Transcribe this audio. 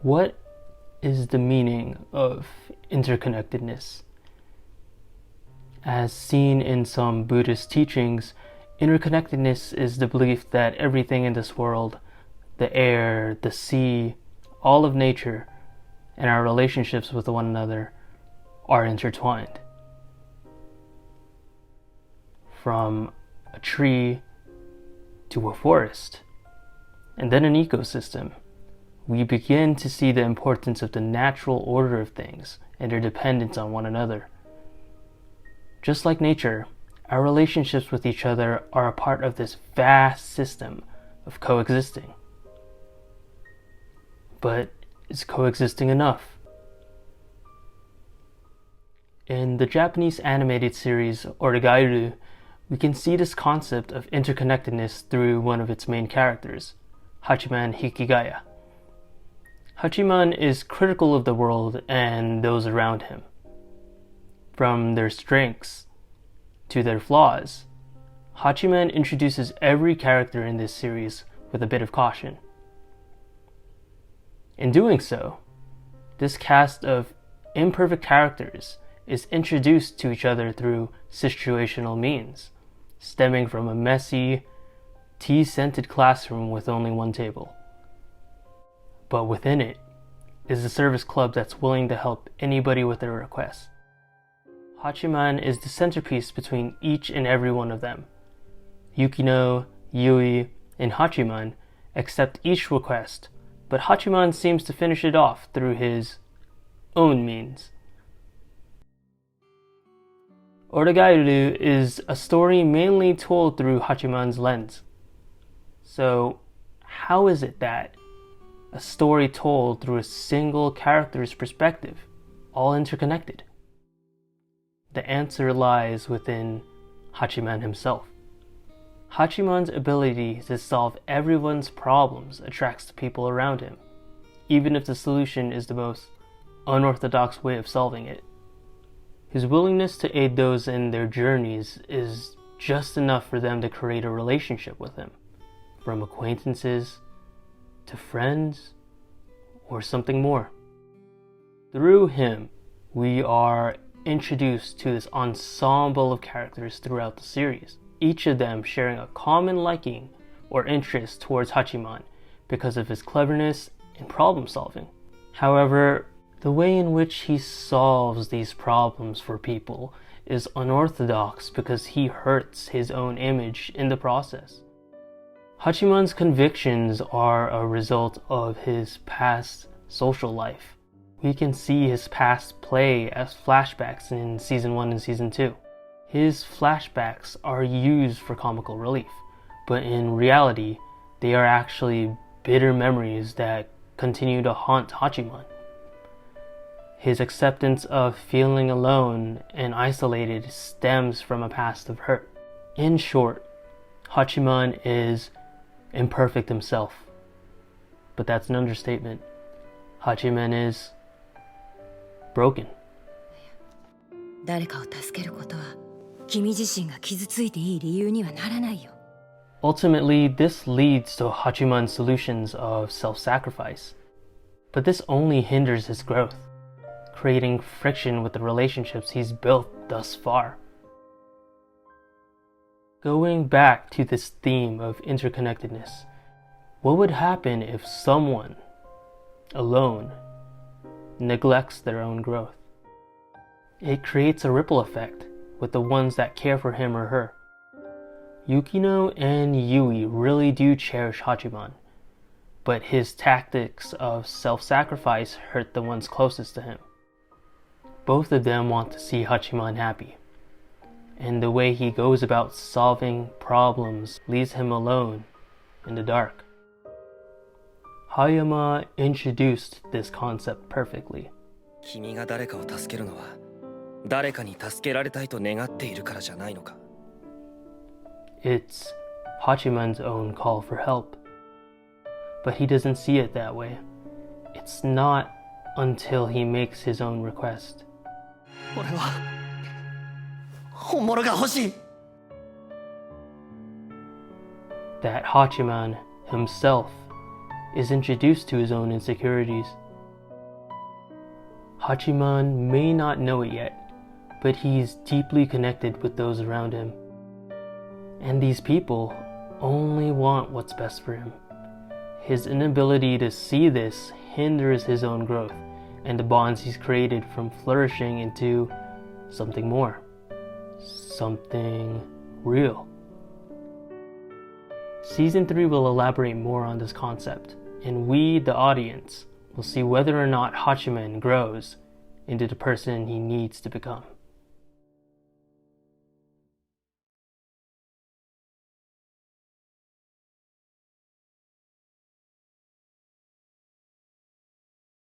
What is the meaning of interconnectedness? As seen in some Buddhist teachings, interconnectedness is the belief that everything in this world, the air, the sea, all of nature, and our relationships with one another are intertwined. From a tree to a forest, and then an ecosystem, we begin to see the importance of the natural order of things and their dependence on one another. Just like nature, our relationships with each other are a part of this vast system of coexisting. But is coexisting enough? In the Japanese animated series Oregairu, we can see this concept of interconnectedness through one of its main characters, Hachiman Hikigaya. Hachiman is critical of the world and those around him. From their strengths to their flaws, Hachiman introduces every character in this series with a bit of caution. In doing so, this cast of imperfect characters is introduced to each other through situational means, stemming from a messy, tea-scented classroom with only one table. But within it is a service club that's willing to help anybody with their request. Hachiman is the centerpiece between each and every one of them. Yukino, Yui, and Hachiman accept each request, but Hachiman seems to finish it off through his own means. Oregairu is a story mainly told through Hachiman's lens. So, how is it that a story told through a single character's perspective, all interconnected? The answer lies within Hachiman himself. Hachiman's ability to solve everyone's problems attracts the people around him, even if the solution is the most unorthodox way of solving it. His willingness to aid those in their journeys is just enough for them to create a relationship with him, from acquaintances to friends or something more. Through him, we are introduced to this ensemble of characters throughout the series, each of them sharing a common liking or interest towards Hachiman because of his cleverness in problem solving. However, the way in which he solves these problems for people is unorthodox because he hurts his own image in the process. Hachiman's convictions are a result of his past social life. We can see his past play as flashbacks in Season 1 and Season 2. His flashbacks are used for comical relief, but in reality, they are actually bitter memories that continue to haunt Hachiman. His acceptance of feeling alone and isolated stems from a past of hurt. In short, Hachiman is imperfect himself, but that's an understatement. Hachiman is broken. 誰かを助けることは君自身が傷ついていい理由にはならないよ。 Ultimately, this leads to Hachiman's solutions of self-sacrifice. But this only hinders his growth, creating friction with the relationships he's built thus far. Going back to this theme of interconnectedness, what would happen if someone, alone, neglects their own growth? It creates a ripple effect with the ones that care for him or her. Yukino and Yui really do cherish Hachiman, but his tactics of self-sacrifice hurt the ones closest to him. Both of them want to see Hachiman happy, and the way he goes about solving problems leaves him alone in the dark. Hayama introduced this concept perfectly. 君が誰かを助けるのは誰かに助けられたいと願っているからじゃないのか。 It's Hachiman's own call for help, but he doesn't see it that way. It's not until he makes his own request. 俺は本物が欲しい。 That Hachiman himself is introduced to his own insecurities. Hachiman may not know it yet, but he's deeply connected with those around him. And these people only want what's best for him. His inability to see this hinders his own growth and the bonds he's created from flourishing into something more, something real. Season 3 will elaborate more on this concept, and we, the audience, will see whether or not Hachiman grows into the person he needs to become.